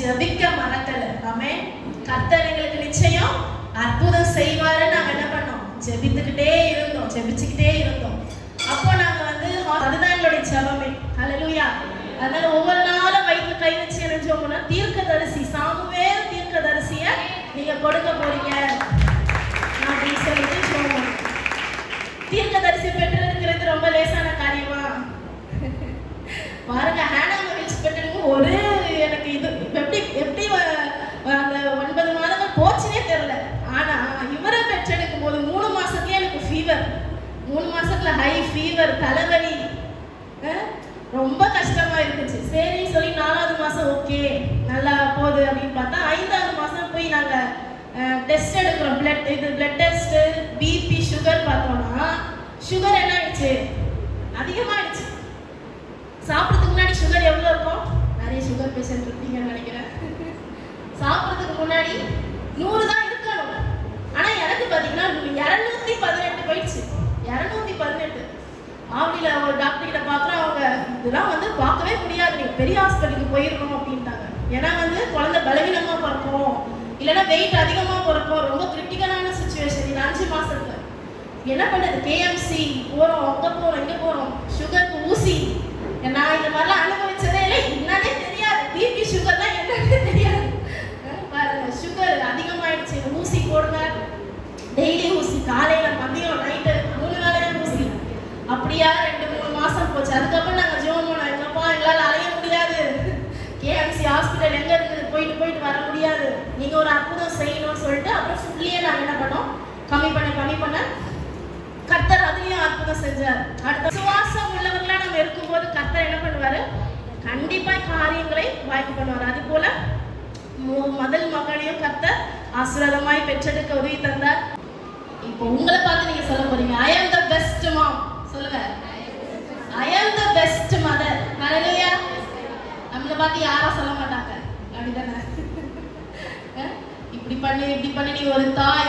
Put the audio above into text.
ஜெபிக்க மறக்கல. ஆமென். கர்த்தர் எங்களுக்கு நிச்சயம் அற்புதம் செய்வாரு. நாங்க என்ன பண்ணோம்? ஜெபிச்சுக்கிட்டே இருந்தோம். அப்போ நாங்க வந்து அதுதான் எங்களுடைய ஜெபமே. ஹல்லேலூயா. அதனால ஒவ்வொரு நாளும் வயிற்று கை வச்சு என்ன ஜெபம்னா, தீர்க்கதரிசி சாமுவேல் தீர்க்கதரிசிய நீங்க கொடுக்க போறீங்க அப்படின்னு சொல்லிட்டு ஜெபம். தீர்க்கதரிசி பெற்றெடுக்கிறது ரொம்ப லேசான காரியமா? பாருங்க, ஹானா மரிச் பெற்றெடுக்க ஒரு எனக்கு இது எப்படி அந்த 9 மாதங்கள் போச்சுனே தெரியல. ஆனா இவரை பெற்றெடுக்கும் போது 3 மாசத்துலயே எனக்கு ஃபீவர், 3 மாசத்துல ஹை ஃபீவர், தலைவலி, ரொம்ப கஷ்டமா இருந்துச்சு. சரி சொல்லி 4வது மாசம் ஓகே நல்லா போகுது அப்படின்னு பார்த்தா 5வது மாசம் போய் நாங்க டெஸ்ட் எடுக்கிறோம். பிளட் டெஸ்ட், பிபி, சுகர் பார்த்தோம்னா சுகர் என்ன ஆயிடுச்சு? அதிகமாயிடுச்சு. சாப்பிட்றதுக்கு முன்னாடி சுகர் எவ்வளோ இருக்கும்? நிறைய சுகர் பேஷண்ட் இருப்பீங்கன்னு நினைக்கிறேன். சாப்பிட்றதுக்கு முன்னாடி 100 தான் இருக்கணும். ஆனா எனக்கு பார்த்தீங்கன்னா 218 போயிடுச்சு. 218. ஆவடியில ஒரு டாக்டர் கிட்ட பார்க்குறோம். அவங்க இதெல்லாம் வந்து பார்க்கவே முடியாது, நீங்க பெரிய ஹாஸ்பிட்டலுக்கு போயிருக்கணும் அப்படின்ட்டாங்க. ஏன்னா வந்து குழந்தை பலவீனமா பிறக்கும், இல்லைன்னா வெயிட் அதிகமா பிறக்கும். ரொம்ப கிரிட்டிக்கலான சுச்சுவேஷன். இது 5 மாசத்துல என்ன பண்றது? கேஎம்சி போறோம், அங்க போறோம், இங்க போறோம், சுகருக்கு ஊசி. நான் இந்த மாதிரிலாம் அனுபவிச்சதே இல்லை, என்னன்னே தெரியாது. பிபி சுகர்லாம் என்னன்னே தெரியாது. சுகர் அதிகமாயிடுச்சு, ஊசி போடுங்க, டெய்லி ஊசி, காலையில மதியம் நைட்டு 3 வேளையும் ஊசி. அப்படியா 2-3 மாசம் போச்சு. அதுக்கப்புறம் நாங்க ஜெபம் பண்ணோம், எங்கப்பா எங்களால் அலைய முடியாது, கேஎம்சி ஹாஸ்பிட்டல் எங்க இருக்குது, போயிட்டு வர முடியாது, நீங்க ஒரு அற்புதம் செய்யணும்னு சொல்லிட்டு அப்புறம் ஃபுட்லயே நாங்க என்ன பண்ணோம், கம்மி பண்ண கர்த்தர் அதுலயும் அற்புதம் செஞ்சார். அடுத்த விசுவாசம் உள்ளவர்களா நம்ம இருக்கும்போது கர்த்தர் என்ன பண்ணுவாரு? கண்டிப்பா காரியங்களை வாய்ப்பு பண்ணுவார். அது போல முதல் மகளையும் கர்த்தர் ஆசீர்வாதமாய் பெற்றெடுக்க உதவி தந்தார். இப்போ உங்களை பார்த்து நீங்க சொல்ல போறீங்க, I am the best mom. சொல்லுங்க, I am the best mother. ஹல்லேலூயா. நம்மளை பார்த்து யாரும் சொல்ல மாட்டாங்க, அப்படிதானே? இப்படி பண்ணி நீ ஒரு தாய்